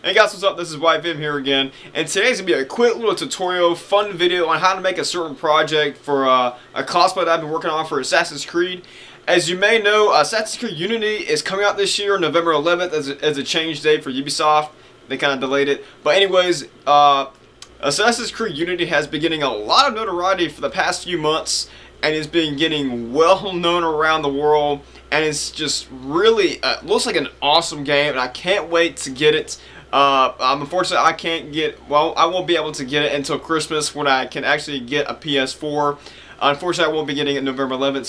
Hey guys, what's up? This is YVim here again, and today's gonna be a quick little tutorial, fun video on how to make a certain project for a cosplay that I've been working on for Assassin's Creed. As you may know, Assassin's Creed Unity is coming out this year, November 11th, as a change date for Ubisoft. They kind of delayed it, but anyways, Assassin's Creed Unity has been getting a lot of notoriety for the past few months, and it's been getting well known around the world, and it's just really looks like an awesome game, and I can't wait to get it. Unfortunately, I won't be able to get it until Christmas when I can actually get a PS4. Unfortunately, I won't be getting it November 11th,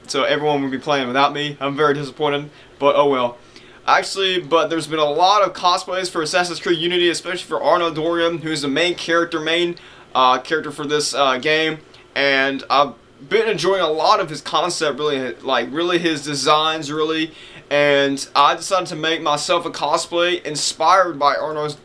so everyone will be playing without me. I'm very disappointed, but oh well. Actually, but there's been a lot of cosplays for Assassin's Creed Unity, especially for Arno Dorian, who's the main character for this game, and I've been enjoying a lot of his concept, really his designs, really. And I decided to make myself a cosplay inspired by Arno's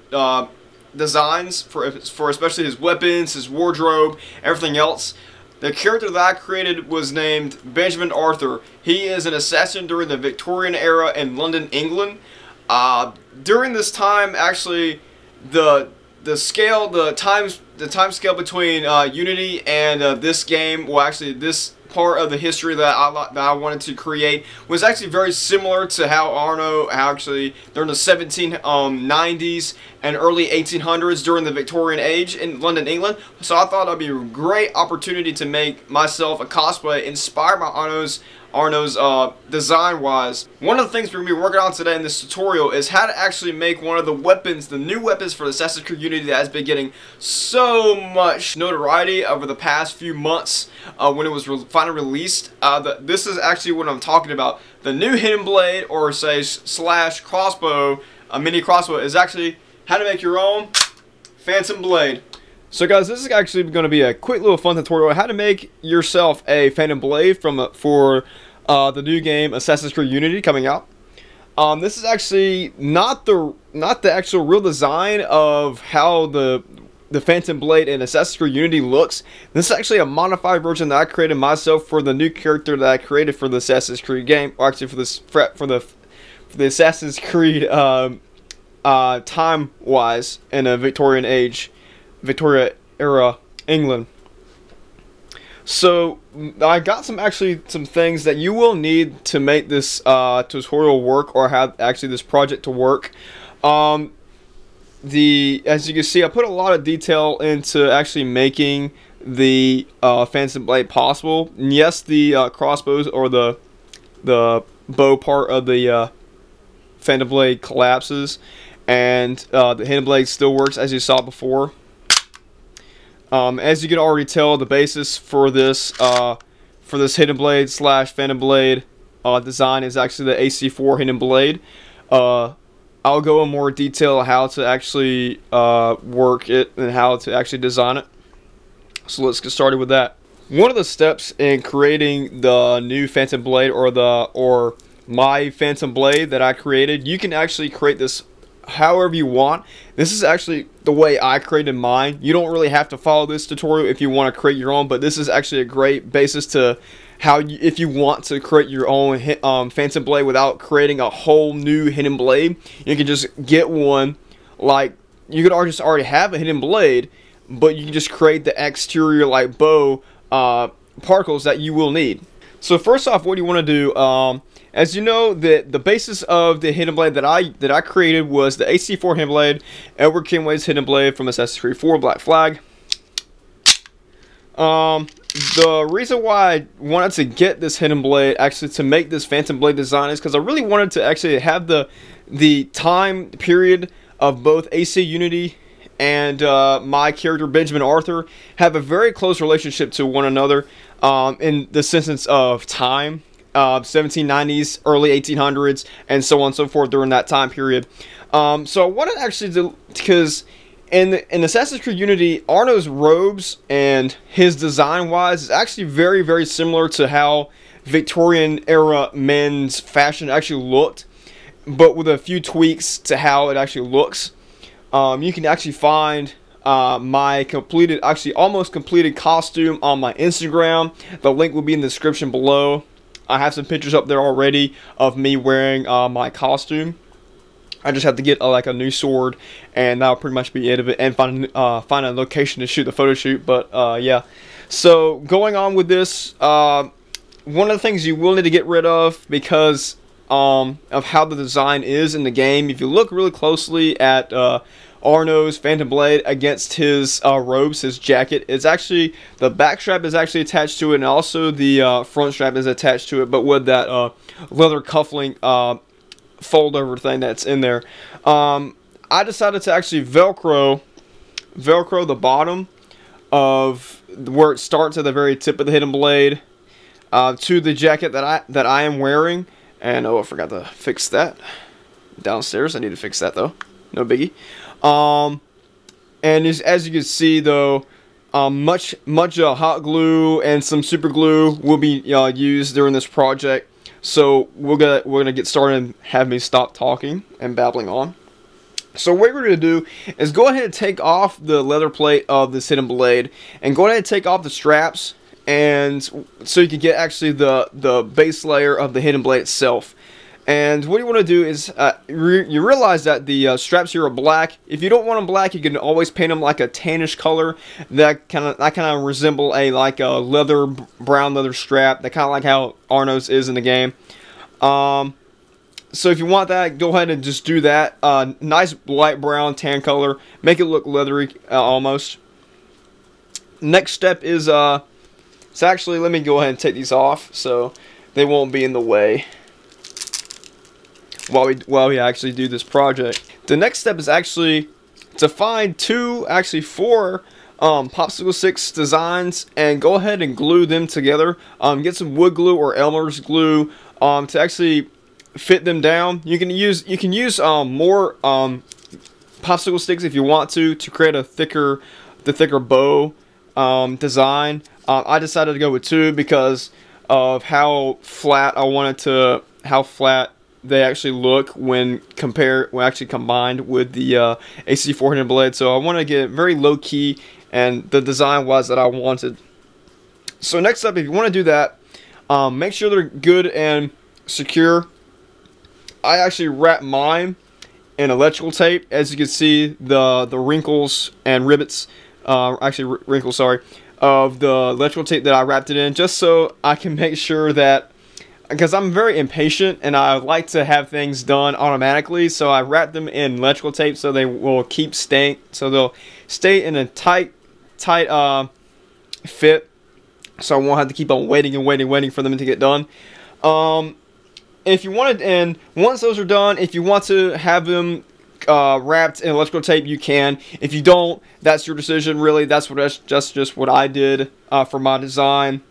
designs for especially his weapons, his wardrobe, everything else. The character that I created was named Benjamin Arthur. He is an assassin during the Victorian era in London, England. During this time, actually, the time scale between Unity and this game, well, actually this part of the history that I wanted to create was actually very similar to how Arno actually during the 1790s and early 1800s during the Victorian age in London, England. So I thought that'd be a great opportunity to make myself a cosplay inspired by Arno's design wise. One of the things we're going to be working on today in this tutorial is how to actually make one of the weapons, the new weapons for Assassin's Creed Unity that has been getting so much notoriety over the past few months when it was finally released. This is actually what I'm talking about. The new hidden blade, or say slash crossbow, a mini crossbow, is actually how to make your own Phantom Blade. So guys, this is actually going to be a quick little fun tutorial on how to make yourself a Phantom Blade for the new game Assassin's Creed Unity coming out. This is actually not the actual real design of how the Phantom Blade in Assassin's Creed Unity looks. This is actually a modified version that I created myself for the new character that I created for the Assassin's Creed game, or actually for the Assassin's Creed time-wise in a Victoria era England. So I got some things that you will need to make this tutorial work, or have actually this project to work. As you can see, I put a lot of detail into actually making the Phantom Blade possible. And yes, the crossbows or the bow part of the Phantom Blade collapses, and the hidden blade still works as you saw before. As you can already tell, the basis for this hidden blade slash Phantom Blade design is actually the AC4 hidden blade. I'll go in more detail how to actually work it and how to actually design it. So let's get started with that. One of the steps in creating the new Phantom Blade, or my Phantom Blade that I created, you can actually create this however you want. This is actually the way I created mine. You don't really have to follow this tutorial if you want to create your own, but this is actually a great basis to if you want to create your own Phantom Blade without creating a whole new hidden blade. You can just get one, like you could just already have a hidden blade, but you can just create the exterior like bow particles that you will need. So first off, what you want to do, as you know, the basis of the hidden blade that I created was the AC4 hidden blade, Edward Kenway's hidden blade from Assassin's Creed 4 Black Flag. The reason why I wanted to get this hidden blade, actually to make this Phantom Blade design, is because I really wanted to actually have the time period of both AC Unity and my character Benjamin Arthur have a very close relationship to one another in the sense of time. 1790s, early 1800s, and so on and so forth during that time period. So I wanted actually to, because in Assassin's Creed Unity, Arno's robes and his design wise is actually very, very similar to how Victorian era men's fashion actually looked, but with a few tweaks to how it actually looks. You can actually find my almost completed costume on my Instagram. The link will be in the description below. I have some pictures up there already of me wearing my costume. I just have to get like a new sword, and that'll pretty much be it of it, and find a location to shoot the photo shoot. But yeah, so going on with this, one of the things you will need to get rid of because of how the design is in the game. If you look really closely at Arno's Phantom Blade against his robes, his jacket, it's actually, the back strap is actually attached to it, and also the front strap is attached to it, but with that leather cuffling fold over thing that's in there. I decided to actually velcro the bottom of where it starts at the very tip of the hidden blade to the jacket that I am wearing. And oh, I forgot to fix that downstairs. I need to fix that though, no biggie. And as you can see though, much hot glue and some super glue will be used during this project. So we're gonna get started and have me stop talking and babbling on. So what we're gonna do is go ahead and take off the leather plate of this hidden blade, and go ahead and take off the straps, and so you can get actually the base layer of the hidden blade itself. And what you want to do is you realize that the straps here are black. If you don't want them black, you can always paint them like a tannish color that kind of resemble a brown leather strap. That kind of like how Arno's is in the game. So if you want that, go ahead and just do that. Nice light brown tan color, make it look leathery almost. Next step is so actually let me go ahead and take these off so they won't be in the way while we actually do this project. The next step is actually to find four popsicle sticks designs and go ahead and glue them together. Get some wood glue or Elmer's glue to actually fit them down. You can use more popsicle sticks if you want to create the thicker bow design. I decided to go with 2 because of how flat they actually look when actually combined with the ACU 400 blade. So I want to get very low key, and the design was that I wanted. So next up, if you want to do that, make sure they're good and secure. I actually wrap mine in electrical tape. As you can see, the wrinkles and rivets, wrinkles, sorry, of the electrical tape that I wrapped it in, just so I can make sure that, because I'm very impatient and I like to have things done automatically, so I wrap them in electrical tape so they will keep staying, so they'll stay in a tight fit, so I won't have to keep on waiting for them to get done. If you wanted, and once those are done, if you want to have them wrapped in electrical tape, you can. If you don't, that's your decision. Really, that's just what I did for my design.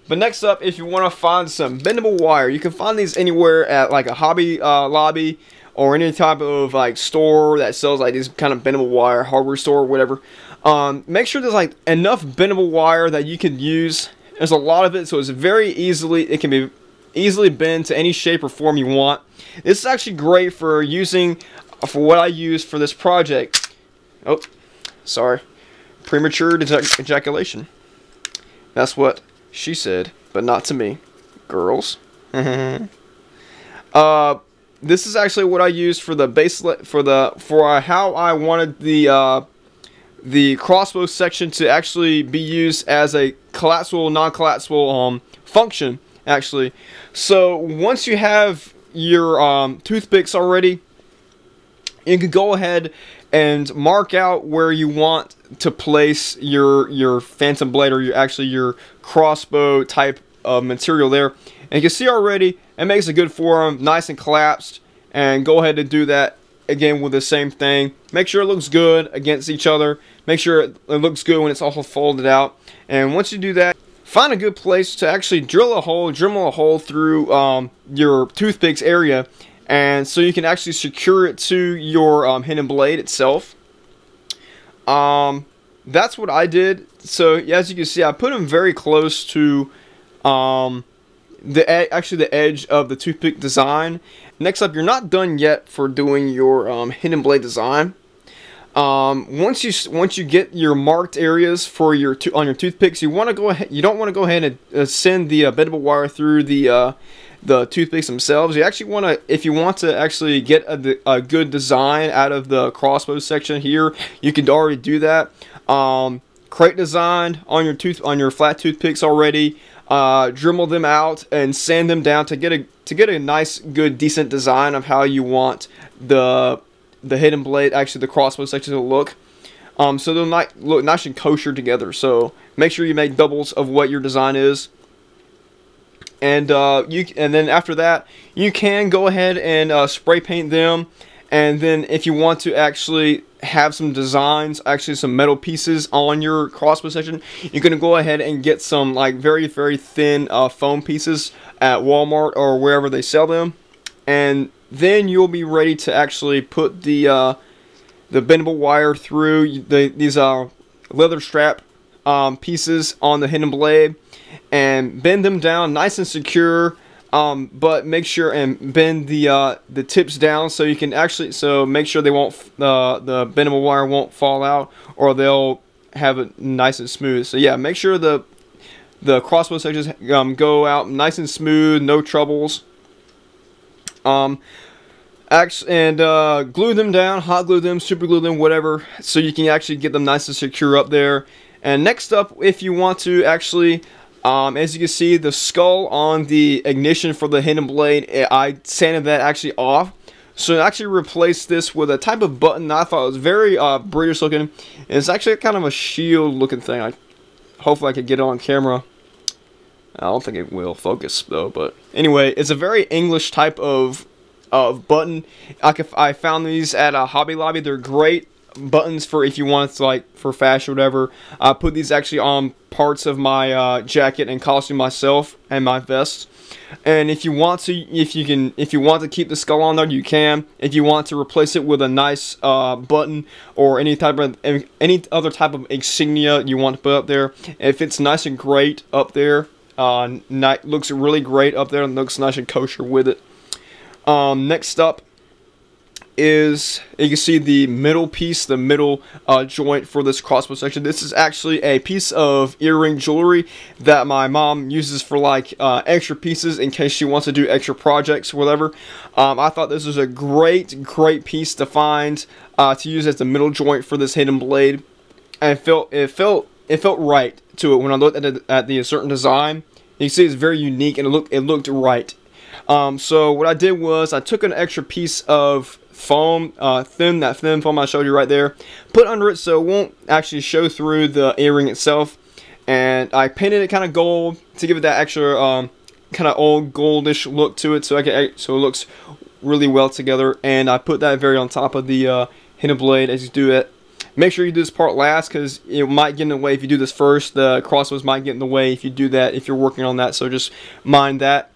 But next up, if you want to find some bendable wire, you can find these anywhere at like a Hobby Lobby or any type of like store that sells like these kind of bendable wire, hardware store, whatever. Make sure there's like enough bendable wire that you can use. There's a lot of it, so it can be easily bend to any shape or form you want. This is actually great for what I use for this project. Oh, sorry, premature ejaculation. That's what she said, but not to me, girls. This is actually what I used for the base for how I wanted the crossbow section to actually be used as a collapsible, non-collapsible function. Actually, so once you have your toothpicks already, you can go ahead and mark out where you want to place your Phantom Blade, or your crossbow type of material there. And you can see already it makes a good form, nice and collapsed. And go ahead and do that again with the same thing. Make sure it looks good against each other. Make sure it looks good when it's also folded out. And once you do that, find a good place to actually drill a hole through your toothpicks area, and so you can actually secure it to your hidden blade itself. That's what I did. So as you can see, I put them very close to the edge of the toothpick design. Next up, you're not done yet for doing your hidden blade design. Once you get your marked areas for on your toothpicks, you don't want to go ahead and send the bendable wire through the the toothpicks themselves. You actually want to, if you want to actually get a good design out of the crossbow section here, you can already do that. Create design on your flat toothpicks already. Dremel them out and sand them down to get a nice, good, decent design of how you want the hidden blade, actually the crossbow section, to look. So they'll look nice and kosher together. So make sure you make doubles of what your design is. And then after that, you can go ahead and spray paint them. And then if you want to actually have some designs, actually some metal pieces on your crossbow section, you're going to go ahead and get some like very, very thin foam pieces at Walmart or wherever they sell them. And then you'll be ready to actually put the bendable wire through these leather strap pieces on the hidden blade and bend them down nice and secure. But make sure and bend the tips down so you can actually, make sure they won't, the bendable wire won't fall out, or they'll have it nice and smooth. So yeah, make sure the crossbow sections go out nice and smooth, no troubles. Glue them down, hot glue them, super glue them, whatever, so you can actually get them nice and secure up there. And next up, if you want to actually, as you can see, the skull on the ignition for the hidden blade, I sanded that actually off. So I actually replaced this with a type of button that I thought was very British looking. It's actually kind of a shield looking thing. Hopefully I could get it on camera. I don't think it will focus though, but anyway, it's a very English type of button. I found these at a Hobby Lobby. They're great buttons for if you want to, like, for fashion or whatever. I put these actually on parts of my jacket and costume myself and my vest. And if you want to, if you want to keep the skull on there, you can. If you want to replace it with a nice button or any other type of insignia you want to put up there, if it's nice and great up there, looks really great up there and looks nice and kosher with it. Next up is, you can see the middle piece, the middle joint for this crossbow section. This is actually a piece of earring jewelry that my mom uses for like extra pieces in case she wants to do extra projects or whatever. I thought this was a great piece to find to use as the middle joint for this hidden blade, and it felt right to it when I looked at the certain design. You can see it's very unique and it looked right. So what I did was I took an extra piece of foam, that thin foam I showed you right there, put under it so it won't actually show through the earring itself, and I painted it kind of gold to give it that extra kind of old goldish look to it, so it looks really well together. And I put that on top of the hidden blade as you do it. Make sure you do this part last because it might get in the way if you do this first. The crossbows might get in the way if you do that, if you're working on that, so just mind that.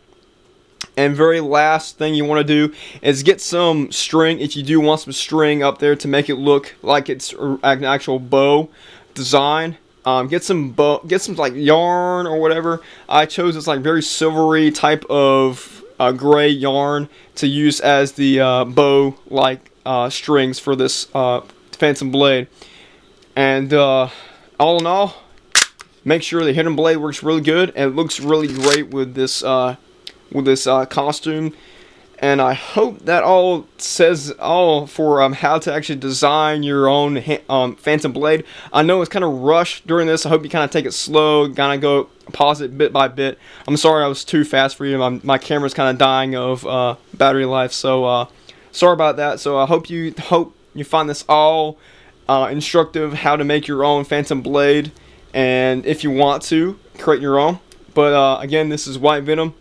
And very last thing you want to do is get some string, if you do want some string up there to make it look like it's an actual bow design. Get some like yarn or whatever. I chose this like very silvery type of gray yarn to use as the bow like strings for this Phantom Blade. And all in all, make sure the hidden blade works really good and it looks really great with this costume. And I hope that all says all for how to actually design your own Phantom Blade. I know it's kind of rushed during this. I hope you kind of take it slow, kind of go pause it bit by bit. I'm sorry I was too fast for you. My camera's kind of dying of battery life, so sorry about that. So I hope you find this all instructive, how to make your own Phantom Blade, and if you want to create your own. But again, this is White Venom.